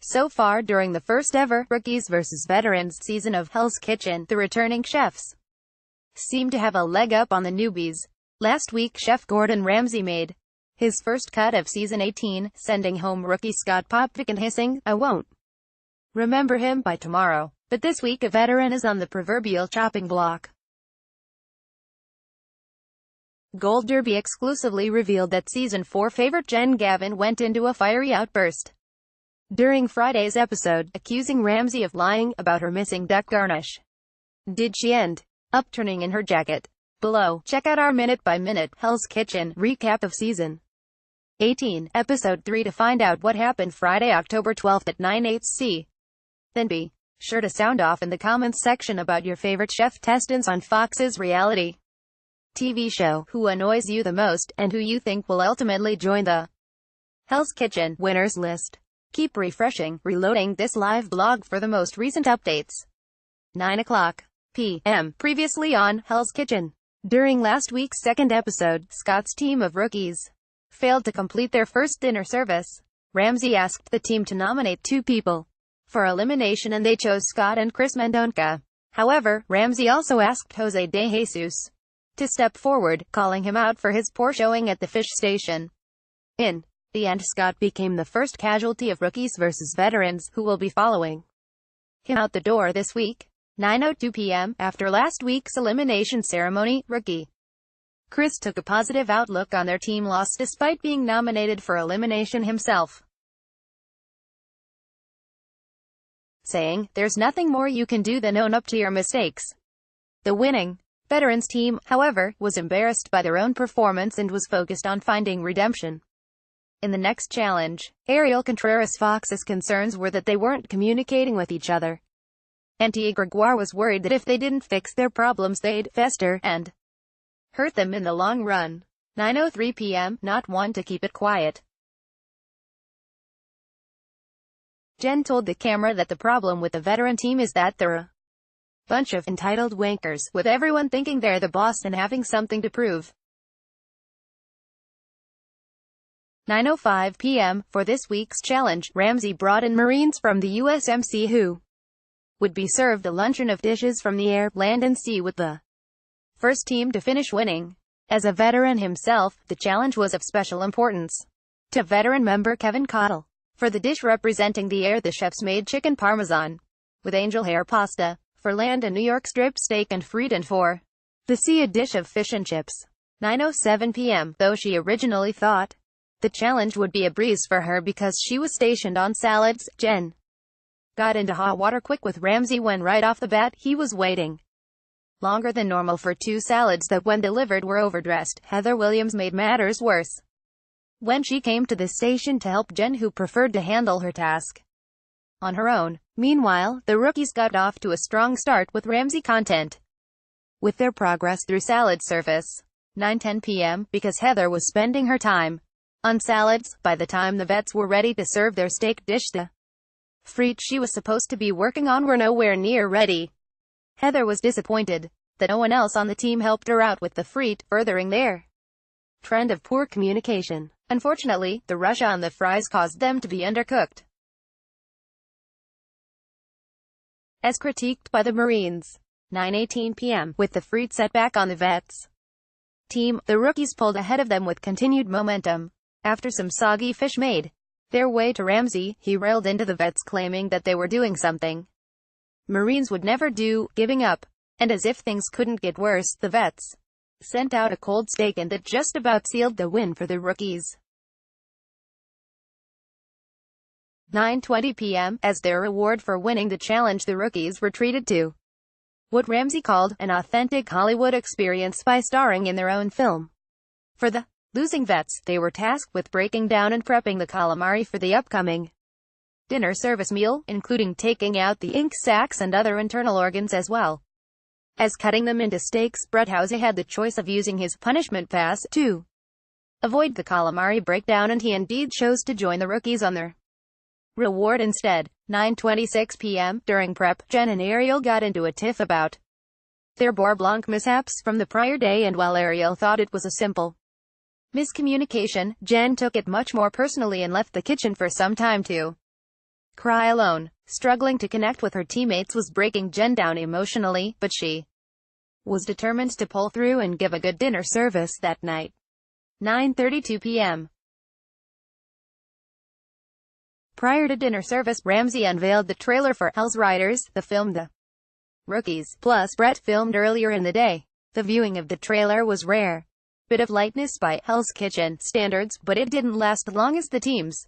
So far during the first ever Rookies vs. Veterans season of Hell's Kitchen, the returning chefs seem to have a leg up on the newbies. Last week Chef Gordon Ramsay made his first cut of season 18, sending home rookie Scott Popvic and hissing, "I won't remember him by tomorrow." But this week a veteran is on the proverbial chopping block. Gold Derby exclusively revealed that Season 4 favorite Jen Gavin went into a fiery outburst during Friday's episode, accusing Ramsay of lying about her missing duck garnish. Did she end up turning in her jacket? Below, check out our minute-by-minute Hell's Kitchen recap of Season 18, Episode 3 to find out what happened Friday, October 12th at 9 HC. Then be sure to sound off in the comments section about your favorite chef testants on Fox's reality TV show, who annoys you the most, and who you think will ultimately join the Hell's Kitchen winners list. Keep refreshing, reloading this live blog for the most recent updates. 9:00 p.m. Previously on Hell's Kitchen. During last week's second episode, Scott's team of rookies failed to complete their first dinner service. Ramsay asked the team to nominate 2 people for elimination and they chose Scott and Chris Mendonca. However, Ramsay also asked Jose De Jesus to step forward, calling him out for his poor showing at the fish station. In the end, Scott became the first casualty of Rookies vs. Veterans, who will be following him out the door this week. 9:02 p.m. After last week's elimination ceremony, rookie Chris took a positive outlook on their team loss despite being nominated for elimination himself, saying, "There's nothing more you can do than own up to your mistakes." The winning Veterans team, however, was embarrassed by their own performance and was focused on finding redemption in the next challenge. Ariel Contreras Fox's concerns were that they weren't communicating with each other. Auntie Gregoire was worried that if they didn't fix their problems they'd fester and hurt them in the long run. 9:03 p.m. Not one to keep it quiet. Jen told the camera that the problem with the veteran team is that they're a bunch of entitled wankers, with everyone thinking they're the boss and having something to prove. 9:05 p.m. For this week's challenge, Ramsay brought in Marines from the USMC who would be served a luncheon of dishes from the air, land and sea, with the first team to finish winning. As a veteran himself, the challenge was of special importance to veteran member Kevin Cottle. For the dish representing the air, the chefs made chicken parmesan with angel hair pasta. For land, a New York strip steak and fried, and for the sea, a dish of fish and chips. 9:07 p.m. Though she originally thought the challenge would be a breeze for her because she was stationed on salads, Jen got into hot water quick with Ramsay when right off the bat he was waiting longer than normal for 2 salads that when delivered were overdressed. Heather Williams made matters worse when she came to the station to help Jen, who preferred to handle her task on her own. Meanwhile, the rookies got off to a strong start with Ramsay content with their progress through salad service. 9:10 p.m. Because Heather was spending her time on salads, by the time the vets were ready to serve their steak dish, the frites she was supposed to be working on were nowhere near ready. Heather was disappointed that no one else on the team helped her out with the frite, furthering their trend of poor communication. Unfortunately, the rush on the fries caused them to be undercooked, as critiqued by the Marines. 9:18 p.m. With the frites set back on the vets' team, the rookies pulled ahead of them with continued momentum. After some soggy fish made their way to Ramsay, he railed into the vets, claiming that they were doing something Marines would never do, giving up. And as if things couldn't get worse, the vets sent out a cold steak, and that just about sealed the win for the rookies. 9:20 p.m. As their reward for winning the challenge, the rookies were treated to what Ramsay called an authentic Hollywood experience by starring in their own film. For the losing vets, they were tasked with breaking down and prepping the calamari for the upcoming dinner service meal, including taking out the ink sacs and other internal organs as well as cutting them into steaks. Brett Housey had the choice of using his punishment pass to avoid the calamari breakdown, and he indeed chose to join the rookies on their reward instead. 9:26 p.m. During prep, Jen and Ariel got into a tiff about their beurre blanc mishaps from the prior day, and while Ariel thought it was a simple miscommunication, Jen took it much more personally and left the kitchen for some time to cry alone. Struggling to connect with her teammates was breaking Jen down emotionally, but she was determined to pull through and give a good dinner service that night. 9:32 p.m. Prior to dinner service, Ramsay unveiled the trailer for Hell's Riders, the film The Rookies, plus Brett filmed earlier in the day. The viewing of the trailer was rare. Bit of lightness by Hell's Kitchen standards, but it didn't last long as the teams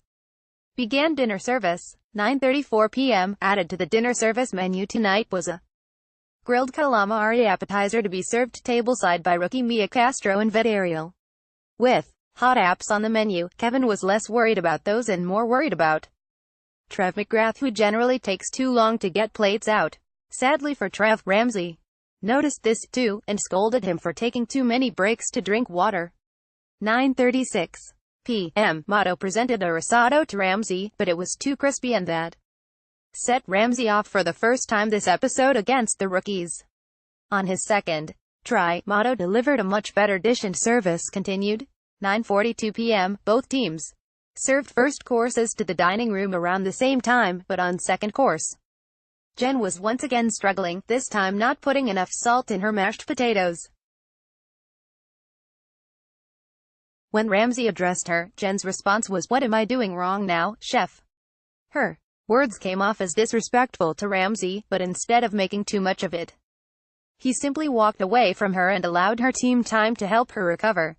began dinner service. 9:34 p.m. Added to the dinner service menu tonight was a grilled calamari appetizer to be served tableside by rookie Mia Castro and vet Ariel. With hot apps on the menu, Kevin was less worried about those and more worried about Trev McGrath, who generally takes too long to get plates out. Sadly for Trev, Ramsay noticed this too, and scolded him for taking too many breaks to drink water. 9:36 p.m. Motto presented a risotto to Ramsay, but it was too crispy and that set Ramsay off for the first time this episode against the rookies. On his second try, Motto delivered a much better dish and service continued. 9:42 p.m. Both teams served first courses to the dining room around the same time, but on second course, Jen was once again struggling, this time not putting enough salt in her mashed potatoes. When Ramsay addressed her, Jen's response was, "What am I doing wrong now, chef?" Her words came off as disrespectful to Ramsay, but instead of making too much of it, he simply walked away from her and allowed her team time to help her recover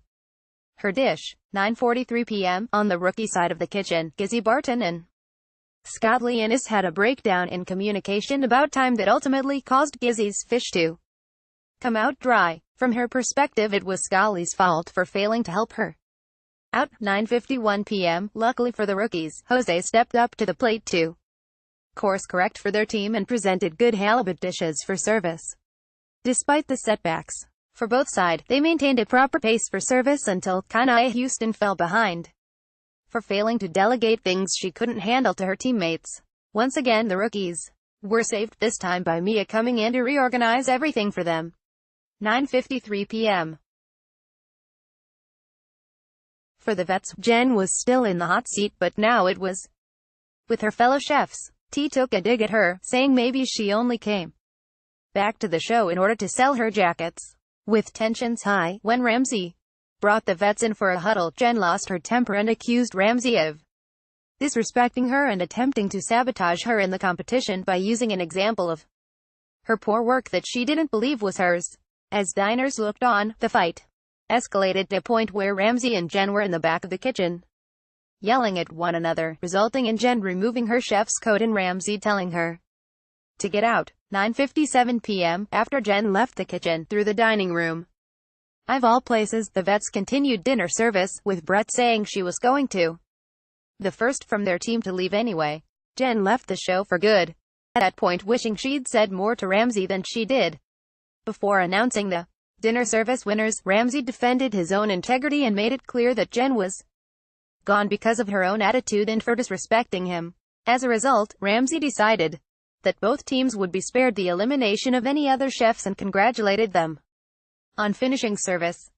her dish. 9:43 p.m. On the rookie side of the kitchen, Gizzy Barton and Scott Leonis had a breakdown in communication about time that ultimately caused Gizzy's fish to come out dry. From her perspective, it was Scully's fault for failing to help her out. 9:51 p.m. Luckily for the rookies, Jose stepped up to the plate to course correct for their team and presented good halibut dishes for service. Despite the setbacks for both sides, they maintained a proper pace for service until Kanye Houston fell behind for failing to delegate things she couldn't handle to her teammates. Once again, the rookies were saved, this time by Mia coming in to reorganize everything for them. 9:53 p.m. For the vets, Jen was still in the hot seat, but now it was with her fellow chefs. T took a dig at her, saying maybe she only came back to the show in order to sell her jackets. With tensions high, when Ramsay brought the vets in for a huddle, Jen lost her temper and accused Ramsay of disrespecting her and attempting to sabotage her in the competition by using an example of her poor work that she didn't believe was hers. As diners looked on, the fight escalated to a point where Ramsay and Jen were in the back of the kitchen, yelling at one another, resulting in Jen removing her chef's coat and Ramsay telling her to get out. 9:57 p.m. After Jen left the kitchen, through the dining room, of all places, the vets continued dinner service, with Brett saying she was going to the first from their team to leave anyway. Jen left the show for good, at that point wishing she'd said more to Ramsay than she did. Before announcing the dinner service winners, Ramsay defended his own integrity and made it clear that Jen was gone because of her own attitude and for disrespecting him. As a result, Ramsay decided that both teams would be spared the elimination of any other chefs and congratulated them on finishing service.